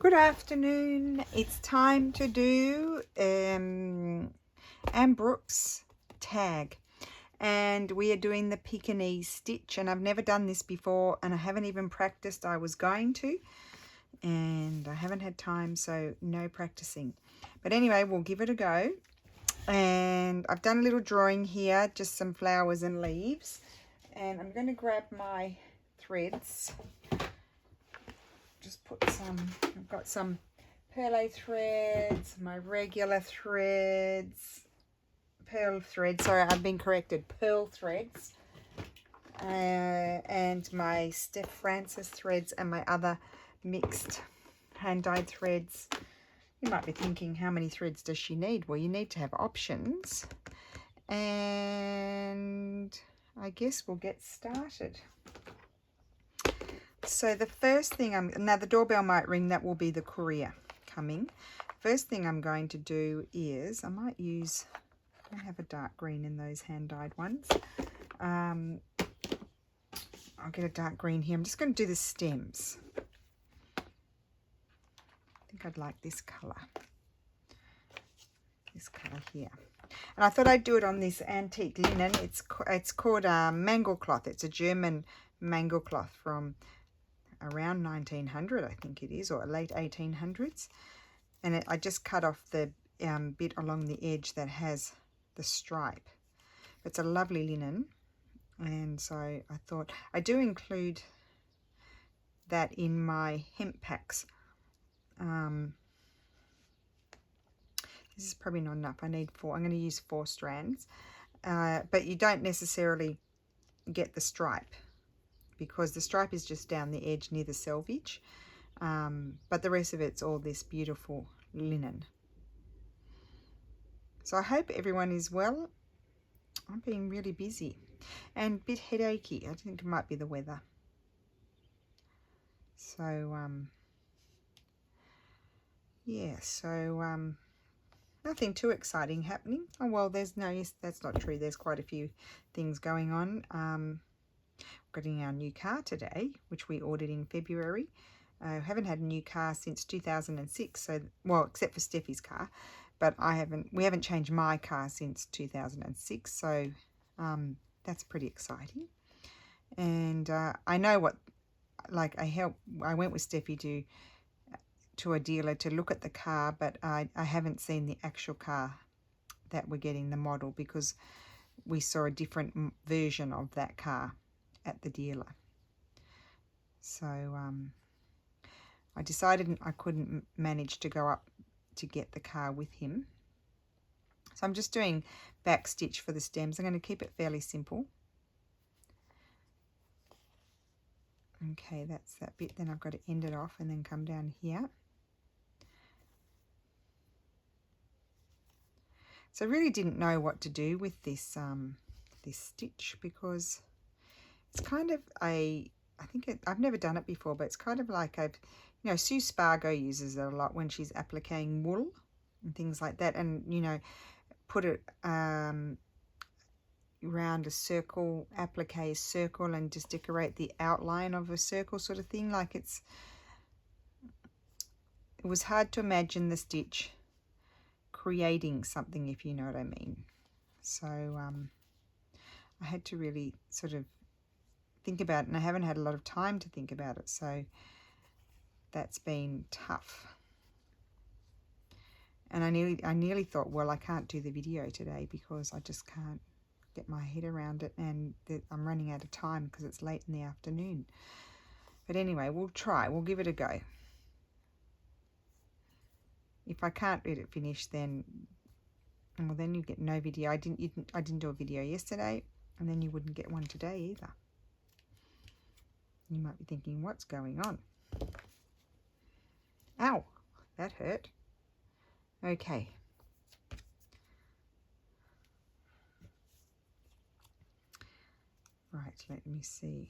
Good afternoon. It's time to do Anne Brooke's tag, and we are doing the Pekinese stitch, and I've never done this before and I haven't even practiced. I was going to, and I haven't had time, so no practicing. But anyway, we'll give it a go. And I've done a little drawing here, just some flowers and leaves, and I'm going to grab my threads. Just put some, I've got some Petal threads, my regular threads, pearl threads, sorry, I've been corrected, pearl threads, and my Steph Francis threads and my other mixed hand-dyed threads. You might be thinking, how many threads does she need? Well, you need to have options, and I guess we'll get started. So the first thing now the doorbell might ring, that will be the courier coming. First thing I'm going to do is, I have a dark green in those hand-dyed ones. I'll get a dark green here. I'm just going to do the stems. I think I'd like this colour here. And I thought I'd do it on this antique linen. It's called mango cloth. It's a German mango cloth from around 1900, I think it is, or late 1800s. And I just cut off the bit along the edge that has the stripe. It's a lovely linen, and so I thought I do include that in my hemp packs. This is probably not enough. I need 4. I'm going to use 4 strands, but you don't necessarily get the stripe, because the stripe is just down the edge near the selvage, but the rest of it's all this beautiful linen. So I hope everyone is well. I'm being really busy and a bit headachy. I think it might be the weather. So yeah, so nothing too exciting happening. Oh well, yes, that's not true. There's quite a few things going on. Getting our new car today, which we ordered in February. I haven't had a new car since 2006, so, well, except for Steffi's car, but we haven't changed my car since 2006, so that's pretty exciting. And I know what, like, I went with Steffi to a dealer to look at the car, but I haven't seen the actual car that we're getting, the model, because we saw a different version of that car at the dealer. So I decided I couldn't manage to go up to get the car with him. So I'm just doing back stitch for the stems. I'm going to keep it fairly simple. Okay, that's that bit. Then I've got to end it off and then come down here. So I really didn't know what to do with this this stitch, because it's kind of I've never done it before, but it's kind of like Sue Spargo uses it a lot when she's appliquing wool and things like that, and put it around a circle, applique a circle, and just decorate the outline of a circle, sort of thing. Like it was hard to imagine the stitch creating something, if you know what I mean. So I had to really sort of think about it, and I haven't had a lot of time to think about it, so that's been tough. And I nearly thought, well, I can't do the video today because I just can't get my head around it, and I'm running out of time because it's late in the afternoon. But anyway, we'll try. We'll give it a go. If I can't get it finished, then you get no video. I didn't do a video yesterday, and then you wouldn't get one today either. You might be thinking, what's going on? Ow, that hurt. Okay. Right, let me see.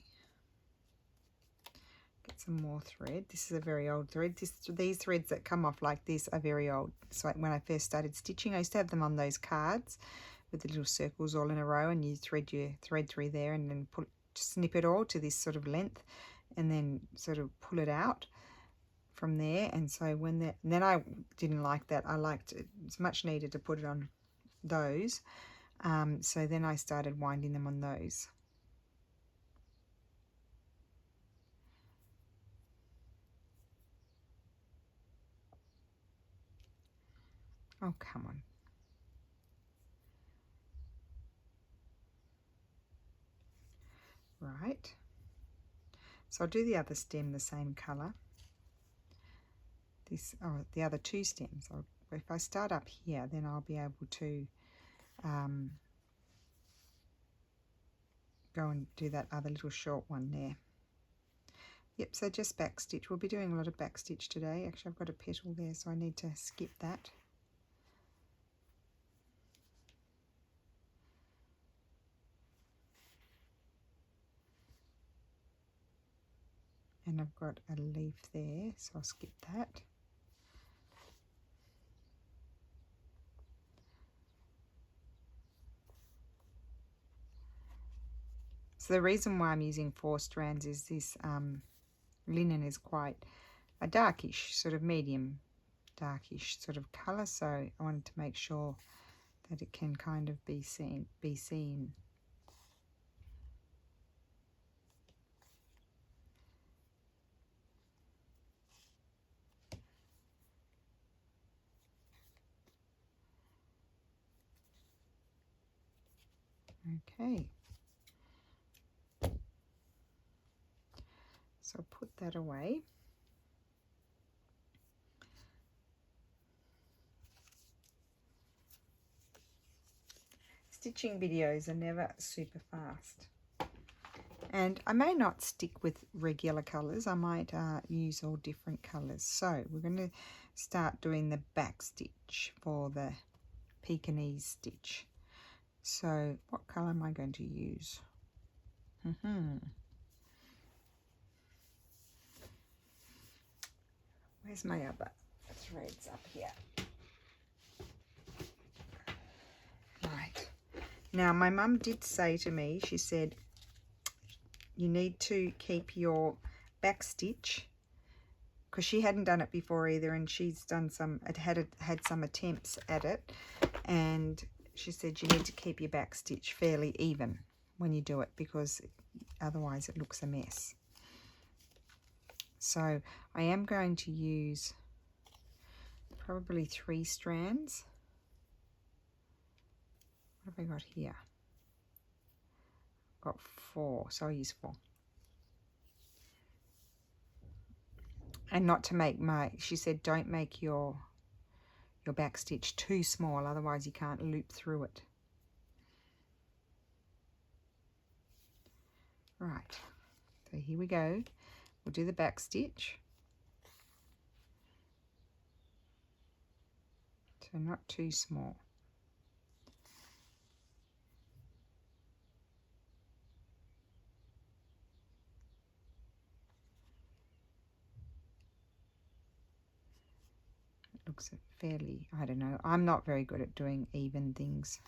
Get some more thread. This is a very old thread. These threads that come off like this are very old. So when I first started stitching, I used to have them on those cards with the little circles all in a row, and you thread your thread through there and then snip it all to this sort of length, and then sort of pull it out from there. And so when that, and then I didn't like that. I liked it. It's much needed to put it on those. So then I started winding them on those. Oh, come on. Right. So I'll do the other stem the same colour. The other two stems. If I start up here, then I'll be able to go and do that other little short one there. Yep, so just back stitch. We'll be doing a lot of back stitch today. Actually, I've got a petal there, so I need to skip that. And I've got a leaf there, so I'll skip that. So the reason why I'm using 4 strands is this linen is quite a darkish, sort of medium darkish sort of colour, so I wanted to make sure that it can kind of be seen. Okay. So I'll put that away. Stitching videos are never super fast. And I may not stick with regular colours. I might use all different colours. So we're going to start doing the back stitch for the Pekinese stitch. So what colour am I going to use? Where's my other threads? Up here. Right. Now my mum did say to me, she said, you need to keep your back stitch, because she hadn't done it before either, and she's done some, had some attempts at it, and she said you need to keep your back stitch fairly even when you do it, because otherwise it looks a mess. So I am going to use probably 3 strands. What have I got here? I've got 4, so I'll use 4. And not to make she said don't make your back stitch too small, otherwise you can't loop through it. Right, so here we go. We'll do the back stitch. So not too small. It looks fairly, I don't know, I'm not very good at doing even things.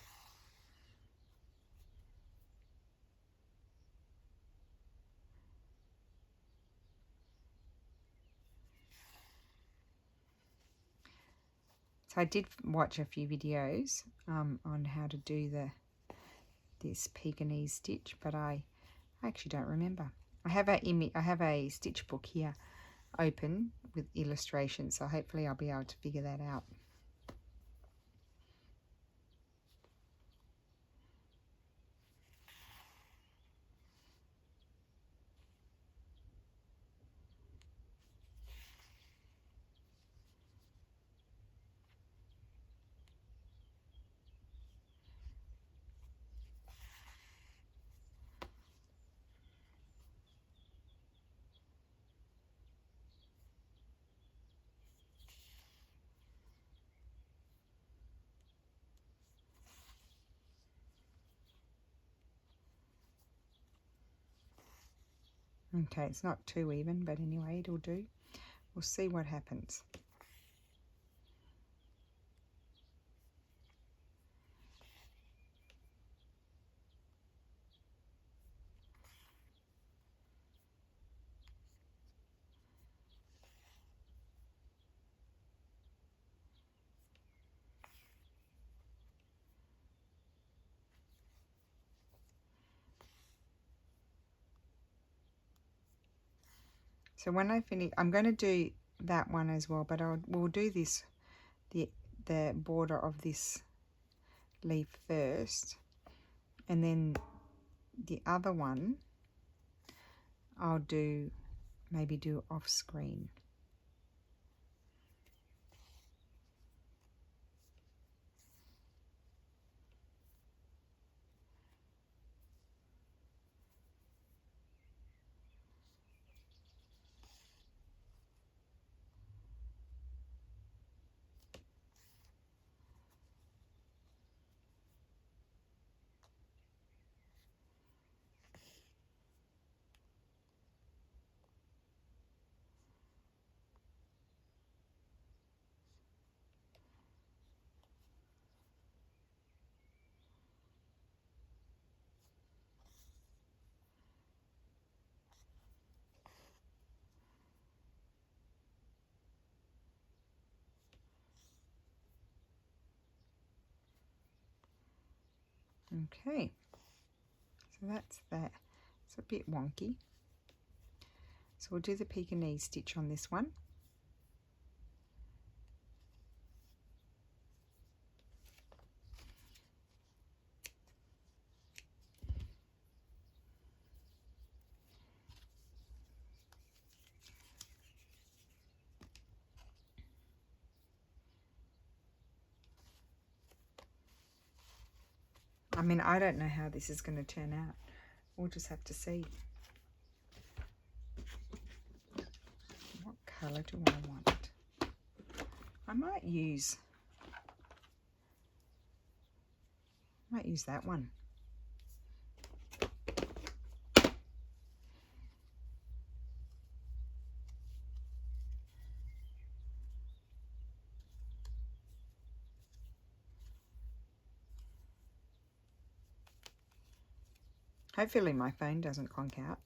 So I did watch a few videos on how to do this Pekinese stitch, but I actually don't remember. I have a stitch book here open with illustrations, so hopefully I'll be able to figure that out. Okay, it's not too even, but anyway, it'll do. We'll see what happens. So when I finish, I'm going to do that one as well, but we'll do this, the border of this leaf first, and then the other one I'll maybe do off screen. Okay, so that's that. It's a bit wonky. So we'll do the Pekinese stitch on this one. I mean, I don't know how this is going to turn out. We'll just have to see. What colour do I want? I might use that one. Hopefully my phone doesn't conk out.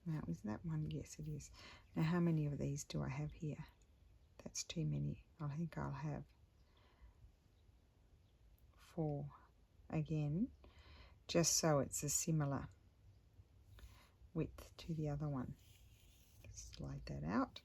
Now, is that one? Yes, it is. Now, how many of these do I have here? That's too many. I think I'll have 4 again, just so it's a similar width to the other one. Slide that out.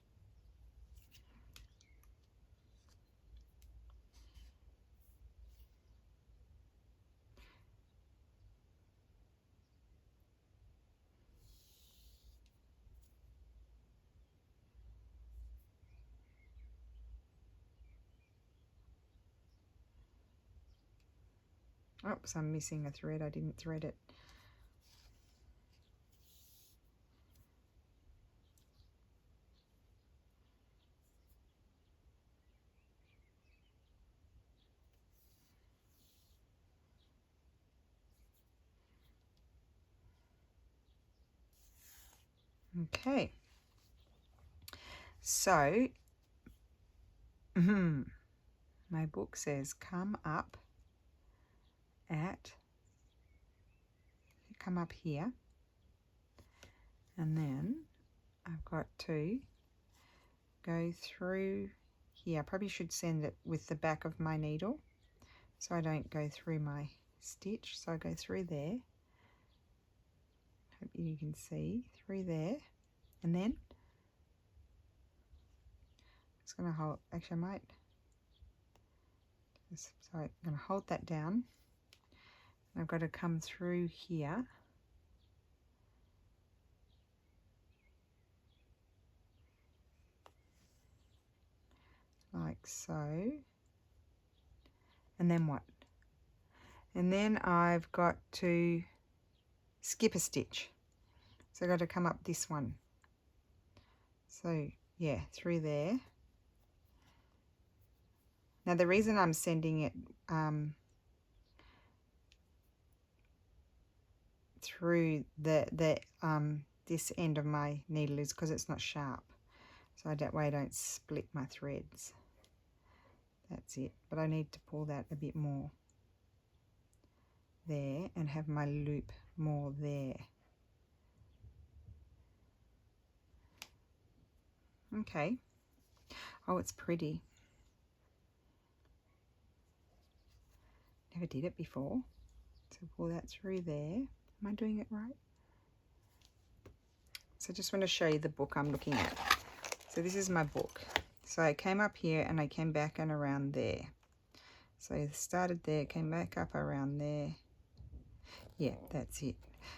Oops, I'm missing a thread. I didn't thread it. Okay. So, my book says come up here, and then I've got to go through here. I probably should send it with the back of my needle so I don't go through my stitch. So I go through there. Hope you can see through there, and then it's going to hold. Actually, I might. So I'm going to hold that down. I've got to come through here. Like so. And then what? And then I've got to skip a stitch. So I've got to come up this one. So yeah, through there. Now the reason I'm sending it through this end of my needle is because it's not sharp. So that way I don't split my threads. That's it. But I need to pull that a bit more there and have my loop more there. Okay. Oh, it's pretty. Never did it before. So pull that through there. Am I doing it right? So I just want to show you the book I'm looking at. So this is my book. So I came up here and I came back and around there. So I started there, came back up around there. Yeah, that's it.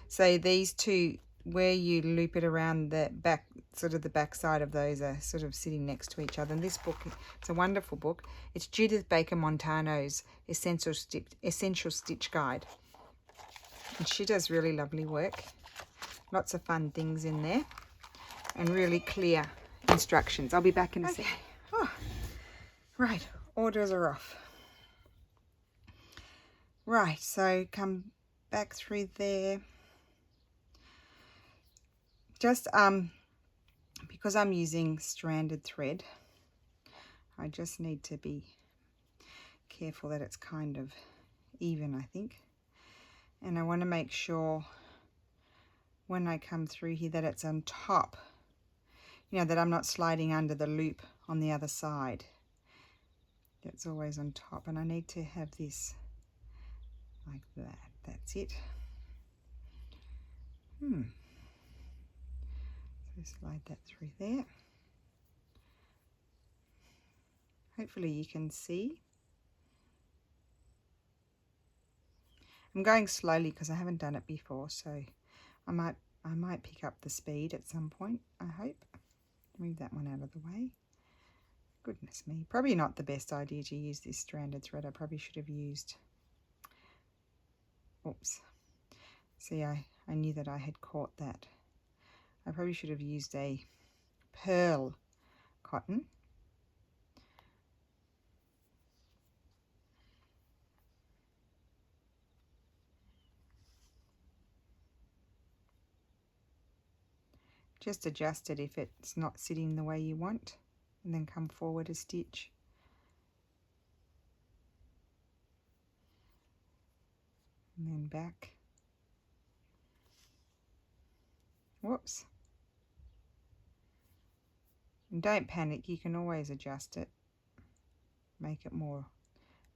So these two, where you loop it around the back, sort of the back side of those are sort of sitting next to each other. And this book, it's a wonderful book. It's Judith Baker Montano's Essential Stitch Guide. And she does really lovely work. Lots of fun things in there and really clear instructions. I'll be back in a second. Oh, right, orders are off. Right, so come back through there. Just because I'm using stranded thread, I just need to be careful that it's kind of even, I think. And I want to make sure when I come through here that it's on top, you know, that I'm not sliding under the loop on the other side. It's always on top, and I need to have this like that. That's it. So slide that through there. Hopefully you can see. I'm going slowly because I haven't done it before, so I might pick up the speed at some point, I hope. Move that one out of the way. Goodness me, probably not the best idea to use this stranded thread. I probably should have used, oops, see, I knew that I had caught that. I probably should have used a pearl cotton. Just adjust it if it's not sitting the way you want, and then come forward a stitch. And then back. Whoops. And don't panic, you can always adjust it, make it more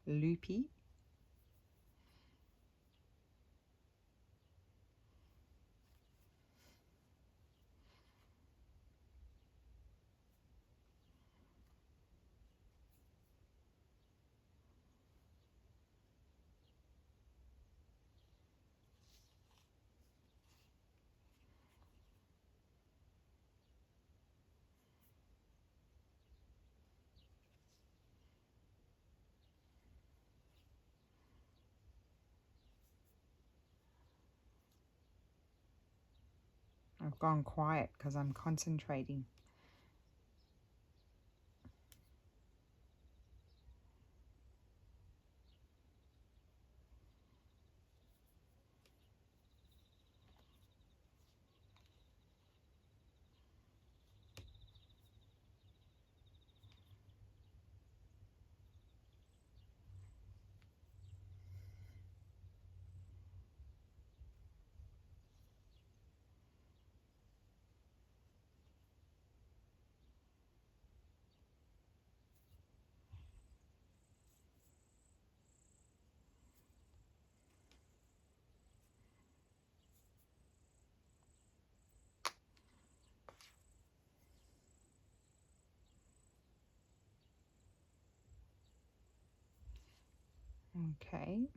loopy. I've gone quiet because I'm concentrating. Okay.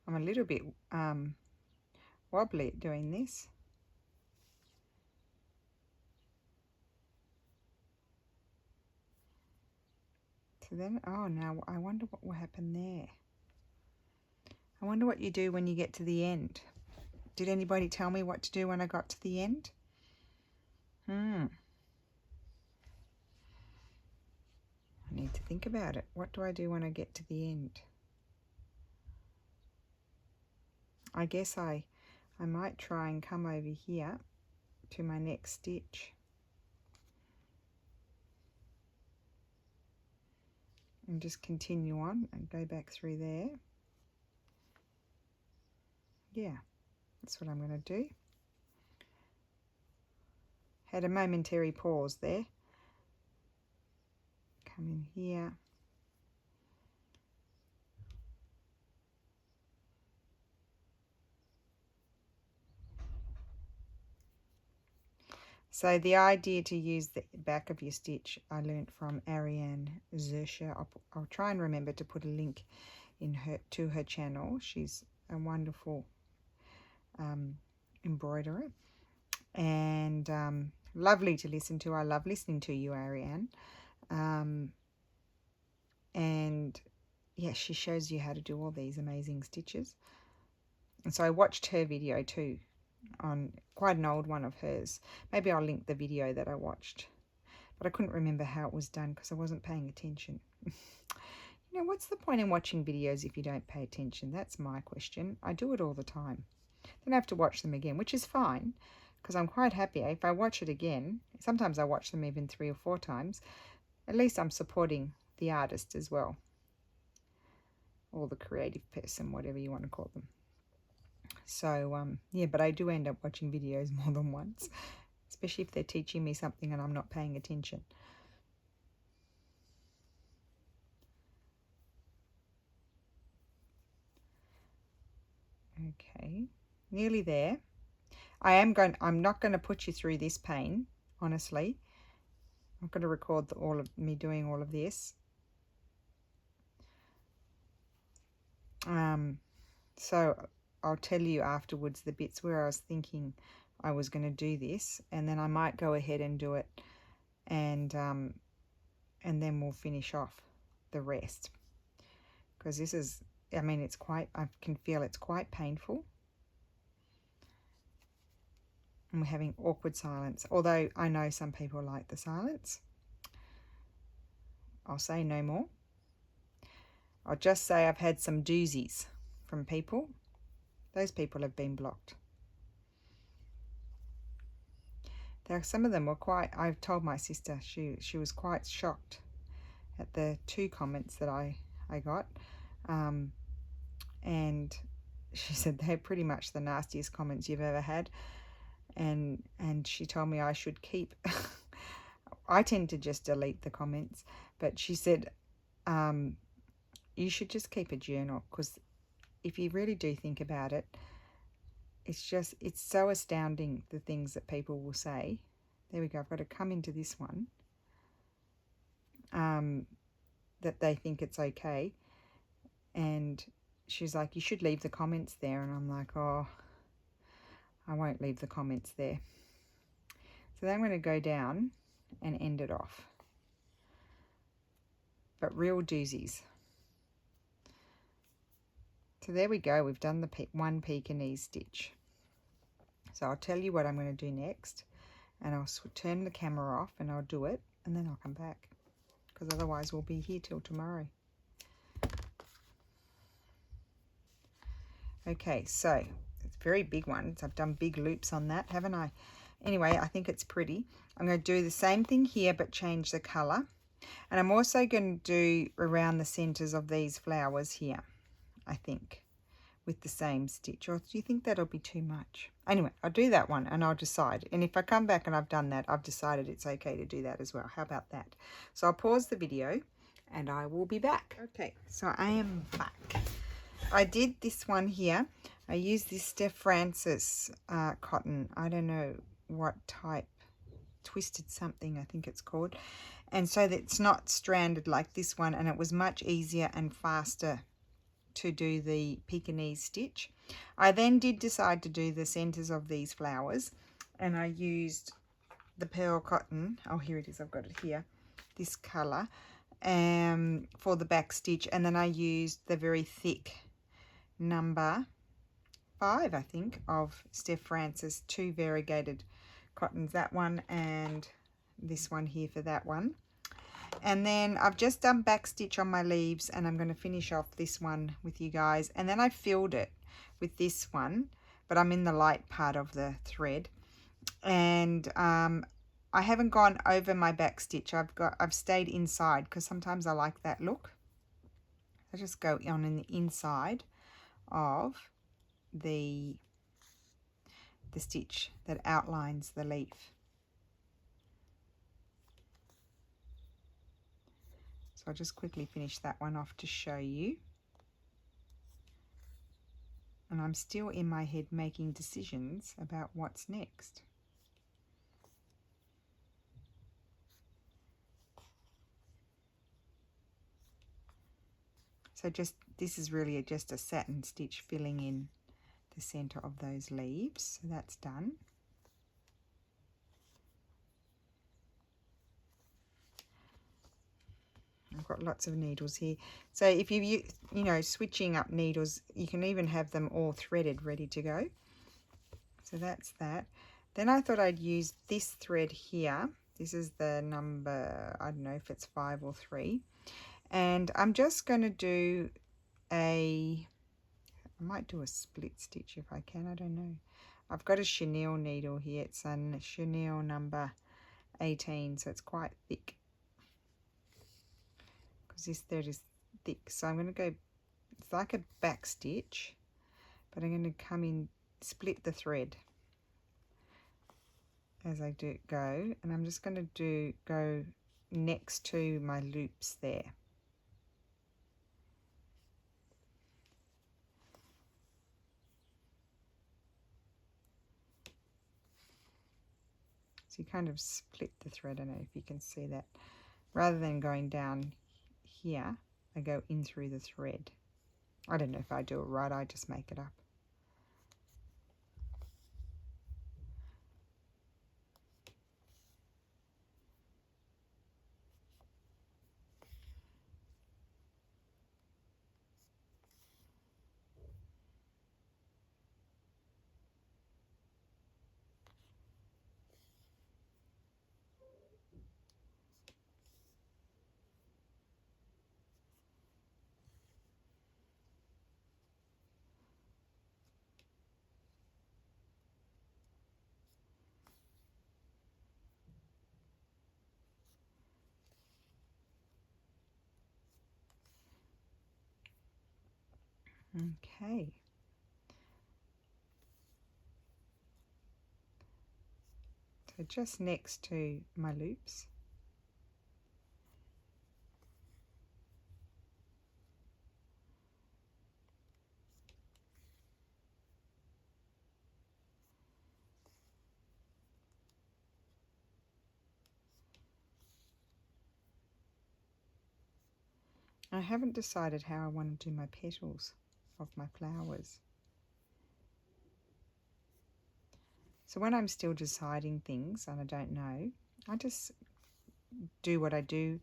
I'm a little bit wobbly at doing this. So then, oh, now I wonder what will happen there. I wonder what you do when you get to the end. Did anybody tell me what to do when I got to the end? I need to think about it. What do I do when I get to the end? I guess I might try and come over here to my next stitch. And just continue on and go back through there. Yeah, that's what I'm going to do. Had a momentary pause there. Come in here. So the idea to use the back of your stitch I learnt from Ariane Zersher. I'll try and remember to put a link in to her channel. She's a wonderful embroiderer and lovely to listen to. I love listening to you, Ariane. And yeah, she shows you how to do all these amazing stitches. And so I watched her video too, on quite an old one of hers. Maybe I'll link the video that I watched, but I couldn't remember how it was done because I wasn't paying attention. You know, what's the point in watching videos if you don't pay attention? That's my question. I do it all the time. Then I have to watch them again, which is fine because I'm quite happy. If I watch it again, sometimes I watch them even 3 or 4 times, at least I'm supporting the artist as well, or the creative person, whatever you want to call them. So yeah, but I do end up watching videos more than once, especially if they're teaching me something and I'm not paying attention. Okay, nearly there. I'm not going to put you through this pain, honestly. I'm going to record all of me doing all of this. So I'll tell you afterwards the bits where I was thinking I was going to do this, and then I might go ahead and do it, and then we'll finish off the rest, because this is, I mean, it's quite, I can feel it's quite painful, and we're having awkward silence, although I know some people like the silence. I'll say no more. I'll just say I've had some doozies from people. Those people have been blocked. Some of them were quite, I've told my sister, she was quite shocked at the 2 comments that I got. And she said they're pretty much the nastiest comments you've ever had. And she told me I should keep, I tend to just delete the comments, but she said, you should just keep a journal, because if you really do think about it, it's so astounding, the things that people will say. There we go, I've got to come into this one, that they think it's okay. And she's like, you should leave the comments there. And I'm like, oh, I won't leave the comments there. So then I'm going to go down and end it off. But real doozies. So there we go, we've done the one Pekinese stitch. So I'll tell you what I'm going to do next, and I'll turn the camera off and I'll do it, and then I'll come back, because otherwise we'll be here till tomorrow. Okay, so it's a very big one. I've done big loops on that, haven't I? Anyway, I think it's pretty. I'm going to do the same thing here, but change the colour. And I'm also going to do around the centres of these flowers here, I think, with the same stitch. Or do you think that'll be too much? Anyway, I'll do that one and I'll decide. And if I come back and I've done that, I've decided it's okay to do that as well. How about that? So I'll pause the video and I will be back. Okay, so I am back. I did this one here. I used this Steph Francis cotton. I don't know what type, twisted something I think it's called. And so that it's not stranded like this one, and it was much easier and faster to do the Pekinese stitch. I then did decide to do the centers of these flowers, and I used the pearl cotton. Oh, here it is, I've got it here, this color, for the back stitch. And then I used the very thick number 5, I think, of Steph Francis, 2 variegated cottons, that one and this one here for that one. And then I've just done back stitch on my leaves, and I'm going to finish off this one with you guys. And then I filled it with this one, but I'm in the light part of the thread. And I haven't gone over my back stitch. I've stayed inside, because sometimes I like that look. I just go on in the inside of the stitch that outlines the leaf. So I'll just quickly finish that one off to show you. And I'm still in my head making decisions about what's next. So just, this is really just a satin stitch filling in the center of those leaves. So that's done. I've got lots of needles here. So if you know, switching up needles, you can even have them all threaded ready to go. So that's that. Then I thought I'd use this thread here. This is the number, I don't know if it's 5 or 3. And I'm just going to do I might do a split stitch if I can, I don't know. I've got a chenille needle here. It's a chenille number 18, so it's quite thick. Because this thread is thick. So I'm going to go, it's like a back stitch, but I'm going to come in, split the thread as I go, and I'm just going to go next to my loops there. So you kind of split the thread. I don't know if you can see that. Rather than going down here, I go in through the thread. I don't know if I do it right, I just make it up. Okay. So just next to my loops. I haven't decided how I want to do my petals of my flowers. So when I'm still deciding things and I don't know, I just do what I do.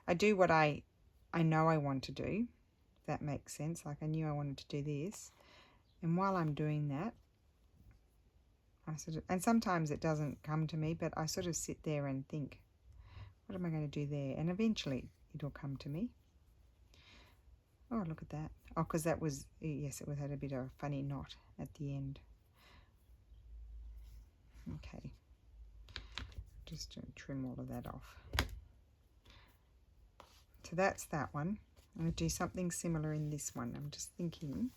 I do what I know I want to do, if that makes sense. Like I knew I wanted to do this. And while I'm doing that, I sort of, and sometimes it doesn't come to me, but I sort of sit there and think, what am I going to do there? And eventually it'll come to me. Oh, look at that. Oh, because that was, yes, it had a bit of a funny knot at the end. Okay. Just to trim all of that off. So that's that one. I'm going to do something similar in this one. I'm just thinking.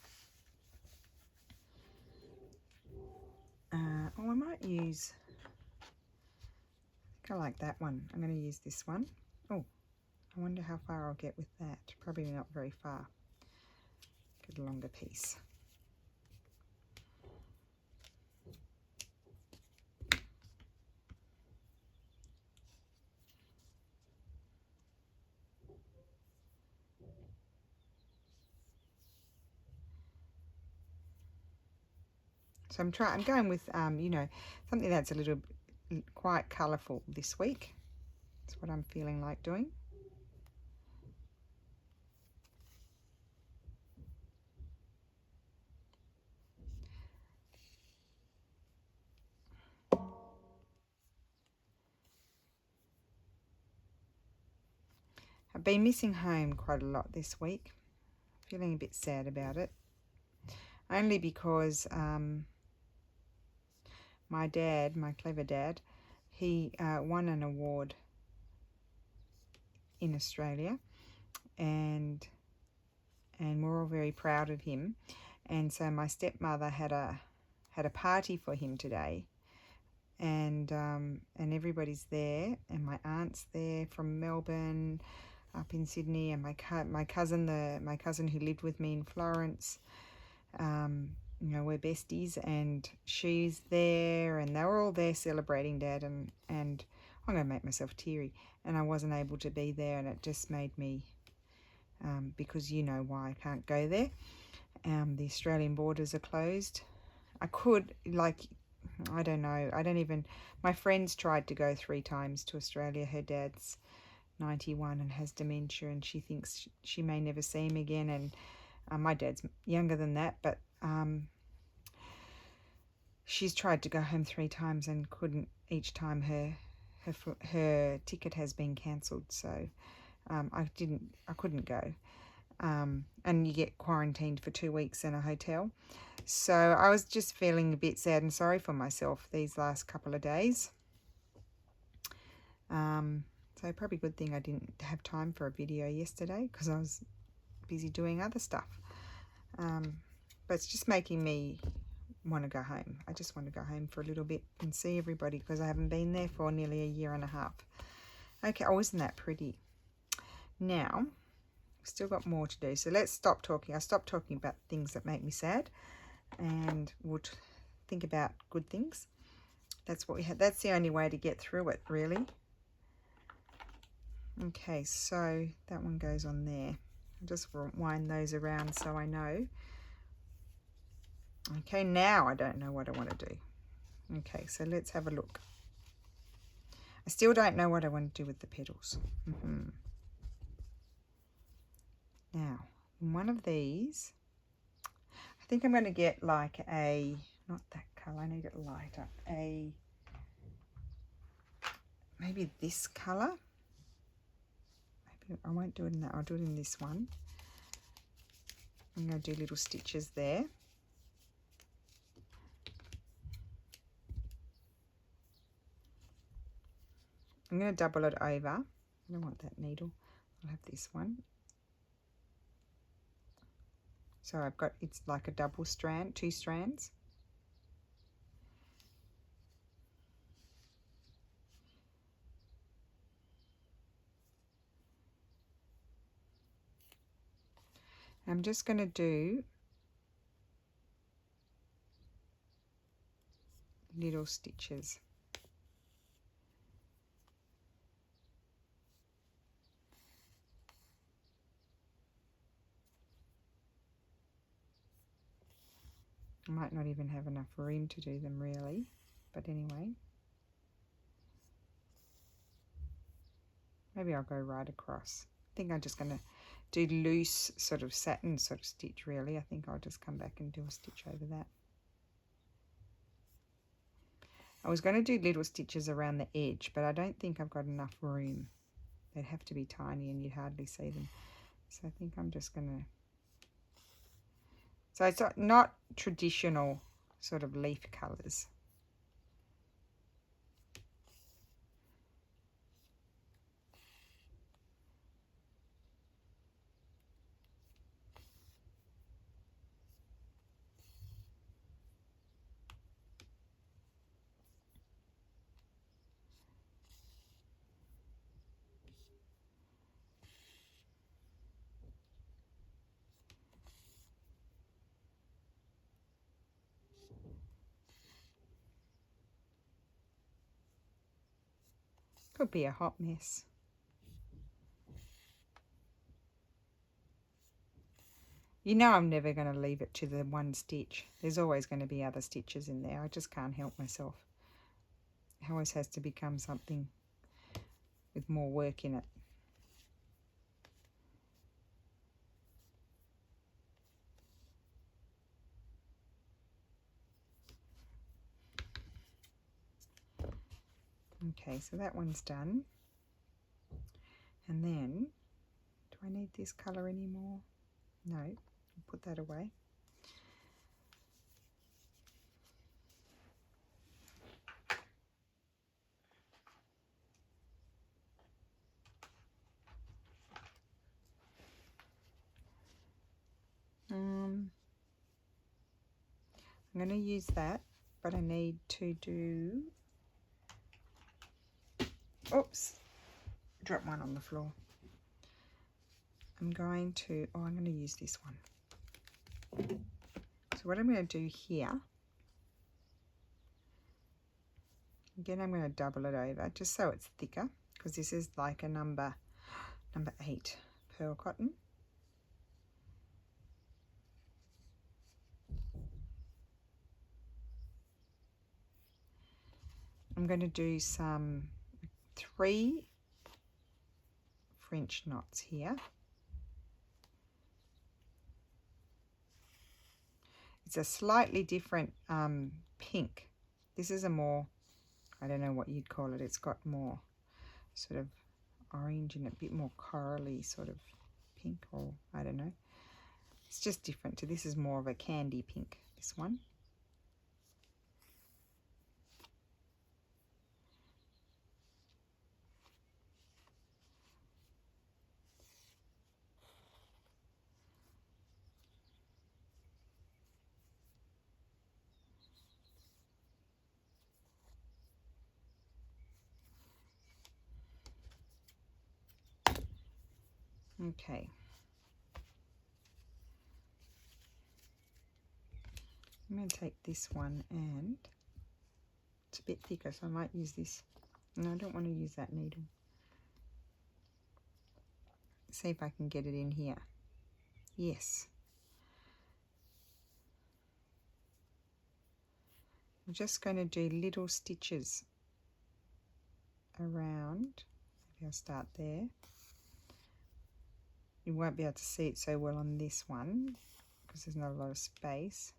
Oh, I might use, I think I like that one. I'm going to use this one. Oh, I wonder how far I'll get with that. Probably not very far. Get a longer piece. So I'm going with, you know, something that's a little quite colourful this week. That's what I'm feeling like doing. I've been missing home quite a lot this week. Feeling a bit sad about it. Only because my dad, my clever dad, he won an award in Australia, and we're all very proud of him. And so my stepmother had a party for him today, and everybody's there, and my aunt's there from Melbourne, up in Sydney, and my cousin who lived with me in Florence. You know, we're besties, and she's there, and they were all there celebrating Dad, and I'm going to make myself teary, and I wasn't able to be there, and it just made me because you know why I can't go there. The Australian borders are closed. I could, like, I don't know. My friend's tried to go 3 times to Australia. Her dad's 91 and has dementia, and she thinks she may never see him again. And my dad's younger than that, but she's tried to go home 3 times and couldn't. Each time her ticket has been cancelled, so I couldn't go. And you get quarantined for 2 weeks in a hotel. So I was just feeling a bit sad and sorry for myself these last couple of days. So probably a good thing I didn't have time for a video yesterday because I was busy doing other stuff. But it's just making me want to go home. I just want to go home for a little bit and see everybody because I haven't been there for nearly a year and a half. Okay, oh, isn't that pretty? Now, we've still got more to do. So let's stop talking. I stopped talking about things that make me sad and we'll think about good things. That's what we had. That's the only way to get through it, really. Okay, so that one goes on there. I'll just wind those around so I know. Okay, now I don't know what I want to do. Okay, so let's have a look. I still don't know what I want to do with the petals. Now, in one of these, I think I'm going to get like a, not that colour, I need it lighter, maybe this colour. Maybe I won't do it in that, I'll do it in this one. I'm going to do little stitches there. I'm going to double it over. I don't want that needle. I'll have this one. So I've got, it's like a double strand, 2 strands. I'm just going to do little stitches. I might not even have enough room to do them really, but anyway. Maybe I'll go right across. I think I'm just going to do loose sort of satin sort of stitch really. I think I'll just come back and do a stitch over that. I was going to do little stitches around the edge, but I don't think I've got enough room. They'd have to be tiny and you'd hardly see them. So I think I'm just going to... So it's not traditional sort of leaf colours. Could be a hot mess. You know I'm never going to leave it to the one stitch. There's always going to be other stitches in there. I just can't help myself. It always has to become something with more work in it. Okay, so that one's done. And then, do I need this colour anymore? No, I'll put that away. I'm going to use that, but I need to do... Oops, drop one on the floor. I'm going to use this one. So what I'm going to do here, again I'm going to double it over just so it's thicker, because this is like a number 8 pearl cotton. I'm going to do some 3 French knots here. It's a slightly different pink. This is a more, I don't know what you'd call it. It's got more sort of orange and a bit more corally sort of pink, or I don't know. It's just different to this. Is more of a candy pink, this one. Okay. I'm going to take this one, and it's a bit thicker, so I might use this. No, I don't want to use that needle. See if I can get it in here. Yes. I'm just going to do little stitches around. Maybe I'll start there. You won't be able to see it so well on this one because there's not a lot of space,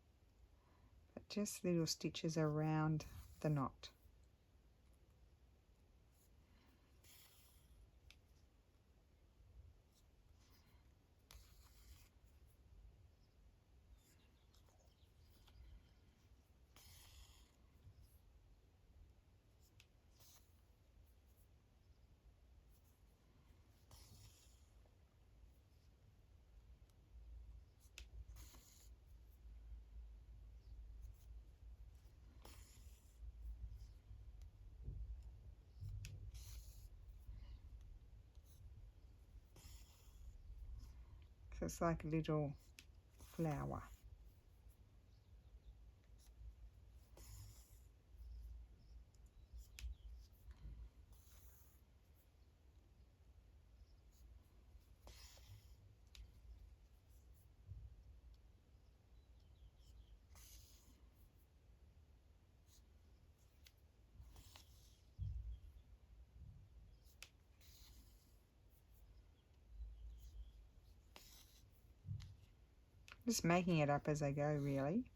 but just little stitches around the knot. So it's like a little flower. Just making it up as I go, really.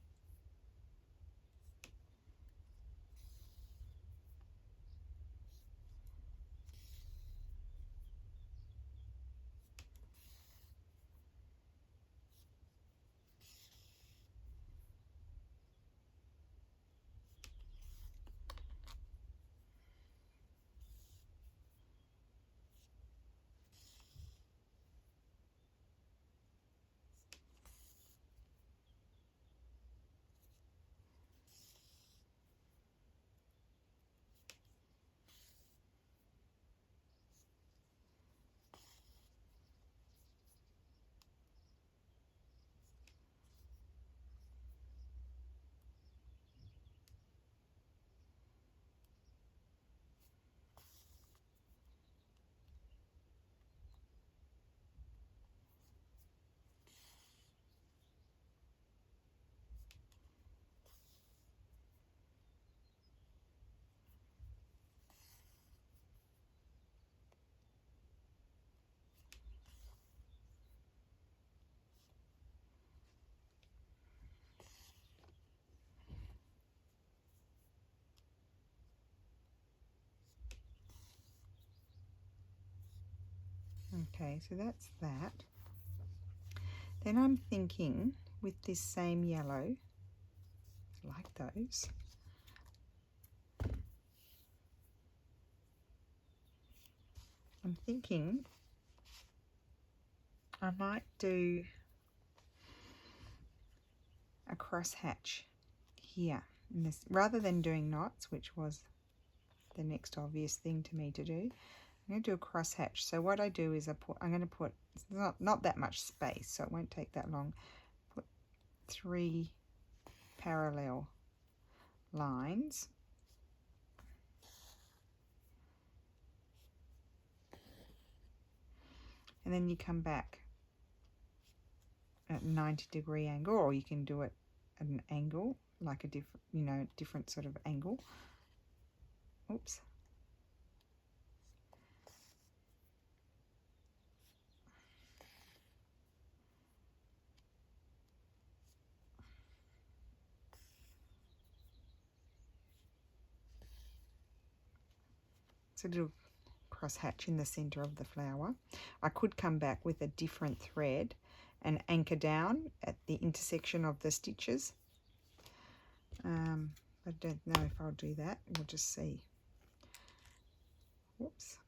Okay, so that's that. Then I'm thinking with this same yellow, like those, I'm thinking I might do a crosshatch here in this, rather than doing knots, which was the next obvious thing to me to do. I'm going to do a crosshatch. So what I do is I'm going to put, it's not that much space, so it won't take that long. Put 3 parallel lines. And then you come back at a 90-degree angle, or you can do it at an angle, like a different, different sort of angle. helps. It's a little crosshatch in the center of the flower. I could come back with a different thread and anchor down at the intersection of the stitches. I don't know if I'll do that. We'll just see. Whoops.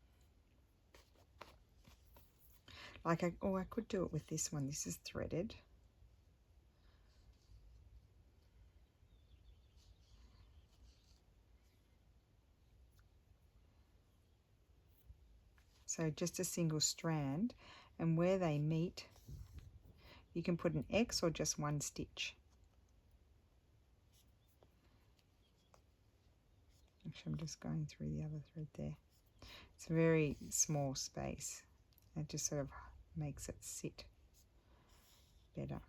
Like I could do it with this one. This is threaded. So just a single strand, and where they meet, you can put an X or just one stitch. Actually, I'm just going through the other thread there. It's a very small space. It just sort of makes it sit better.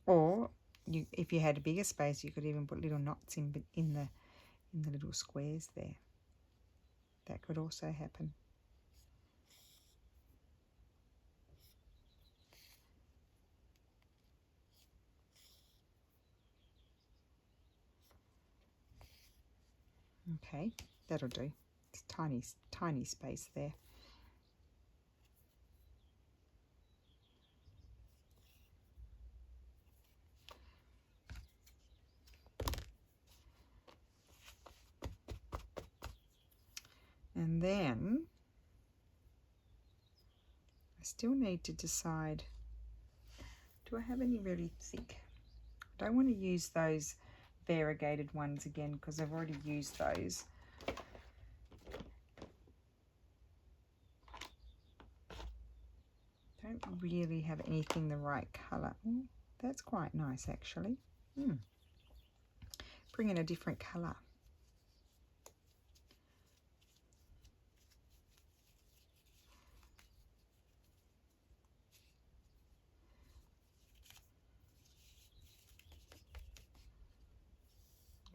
Or if you had a bigger space, you could even put little knots in the little squares there. That could also happen. Okay, that'll do. It's tiny space there. And then I still need to decide, do I have any really thick? I don't want to use those variegated ones again because I've already used those. Don't really have anything the right colour. Oh, that's quite nice actually. Bring in a different colour.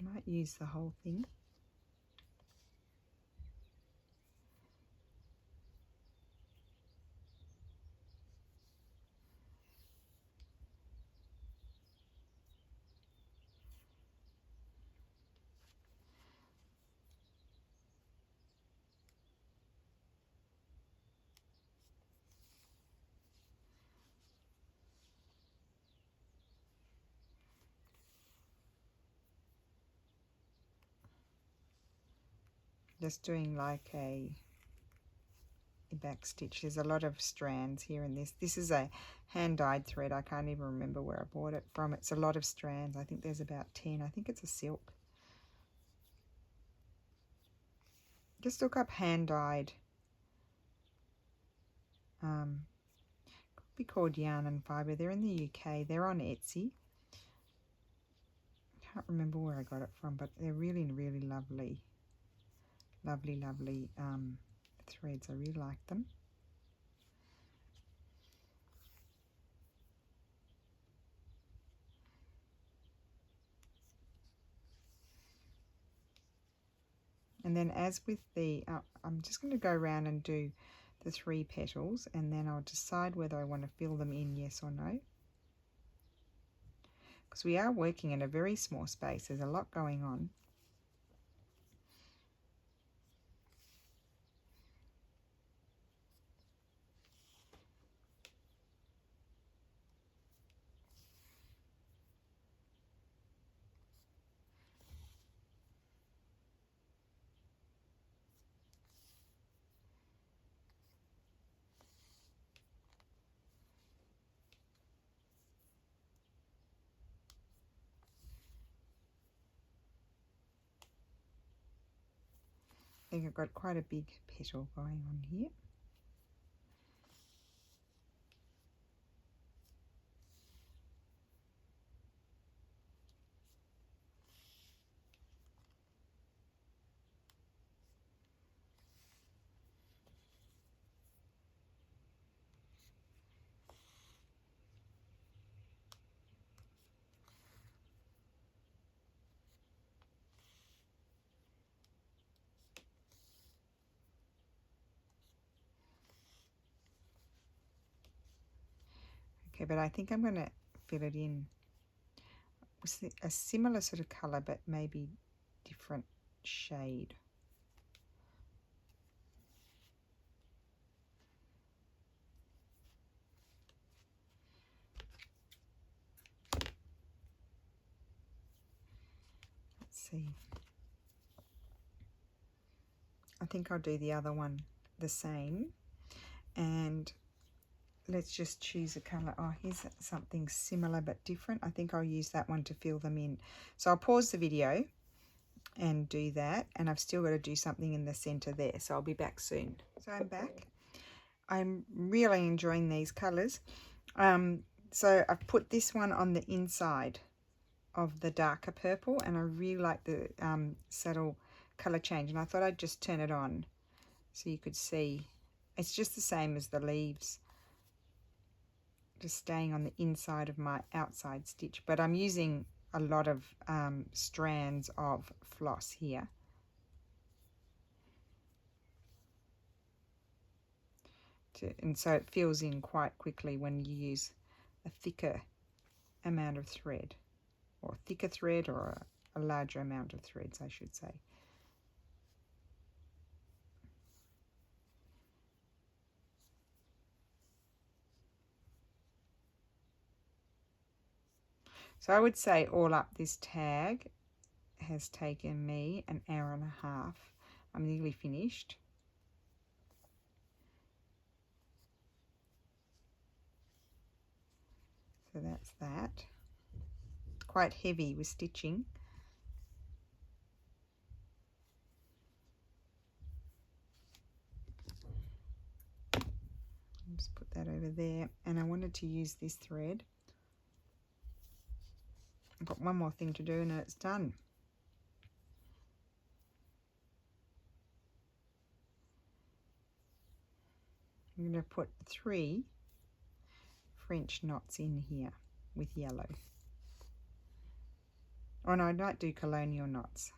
I might use the whole thing. Just doing like a back stitch. There's a lot of strands here in this. This is a hand-dyed thread. I can't even remember where I bought it from. It's a lot of strands. I think there's about 10. I think it's a silk. Just look up hand-dyed. Could be called Yarn and Fibre. They're in the UK. They're on Etsy. Can't remember where I got it from, but they're really, really lovely. Lovely threads. I really like them. And then as with the, I'm just going to go around and do the 3 petals, and then I'll decide whether I want to fill them in, yes or no. Because we are working in a very small space. There's a lot going on. I think I've got quite a big petal going on here. Okay, but I think I'm going to fill it in with a similar sort of colour, but maybe different shade. Let's see. I think I'll do the other one the same, and let's just choose a colour. Oh, here's something similar but different. I think I'll use that one to fill them in. So I'll pause the video and do that, and I've still got to do something in the centre there, so I'll be back soon. So I'm back. I'm really enjoying these colours. So I've put this one on the inside of the darker purple, and I really like the subtle colour change, and I thought I'd just turn it on so you could see. It's just the same as the leaves, just staying on the inside of my outside stitch, but I'm using a lot of strands of floss here. And so it fills in quite quickly when you use a thicker amount of thread, or thicker thread, or a larger amount of threads, I should say. So I would say all up, this tag has taken me an hour and a half. I'm nearly finished. So that's that. Quite heavy with stitching. Just put that over there, and I wanted to use this thread. I've got one more thing to do and it's done. I'm going to put 3 French knots in here with yellow. Oh no, I might do colonial knots.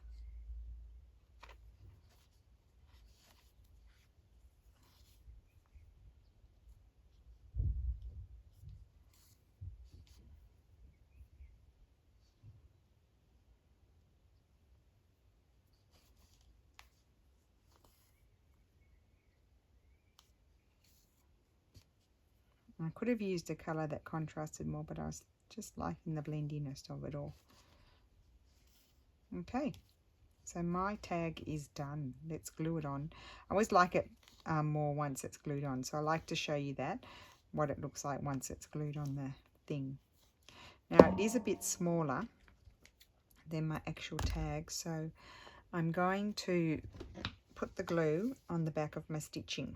I could have used a colour that contrasted more, but I was just liking the blendiness of it all. Okay, so my tag is done. Let's glue it on. I always like it more once it's glued on, so I like to show you that, what it looks like once it's glued on the thing. Now it is a bit smaller than my actual tag, so I'm going to put the glue on the back of my stitching.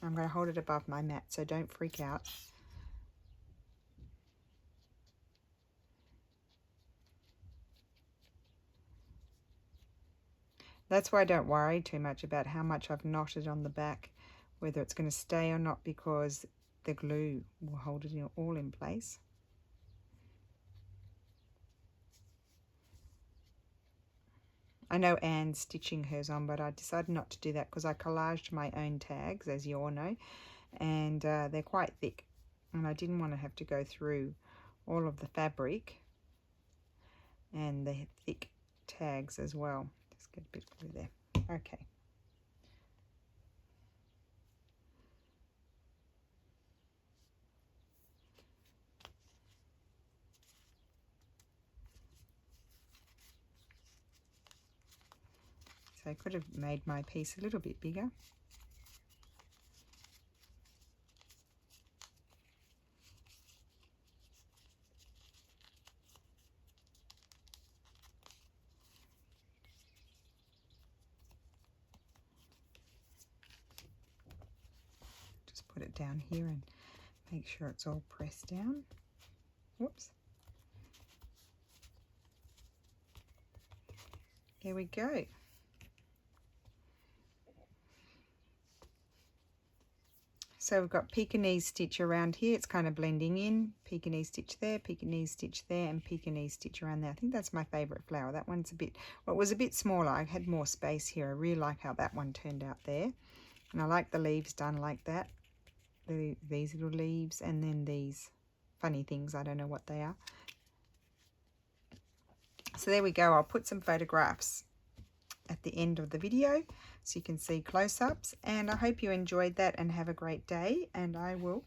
I'm going to hold it above my mat, so don't freak out. That's why I don't worry too much about how much I've knotted on the back, whether it's going to stay or not, because the glue will hold it all in place. I know Anne's stitching hers on, but I decided not to do that because I collaged my own tags, as you all know, and they're quite thick, and I didn't want to have to go through all of the fabric and the thick tags as well. Just get a bit of glue there. Okay. So I could have made my piece a little bit bigger. Just put it down here and make sure it's all pressed down. Whoops. There we go. So we've got Pekinese stitch around here. It's kind of blending in. Pekinese stitch there, Pekinese stitch there, and Pekinese stitch around there. I think that's my favourite flower. That one's a bit, well, it was a bit smaller. I had more space here. I really like how that one turned out there. And I like the leaves done like that. these little leaves, and then these funny things. I don't know what they are. So there we go. I'll put some photographs at the end of the video so you can see close-ups, and I hope you enjoyed that and have a great day, and I will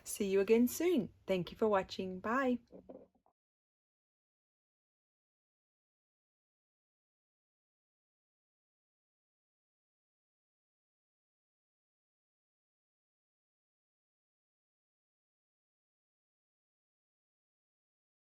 see you again soon. Thank you for watching. Bye.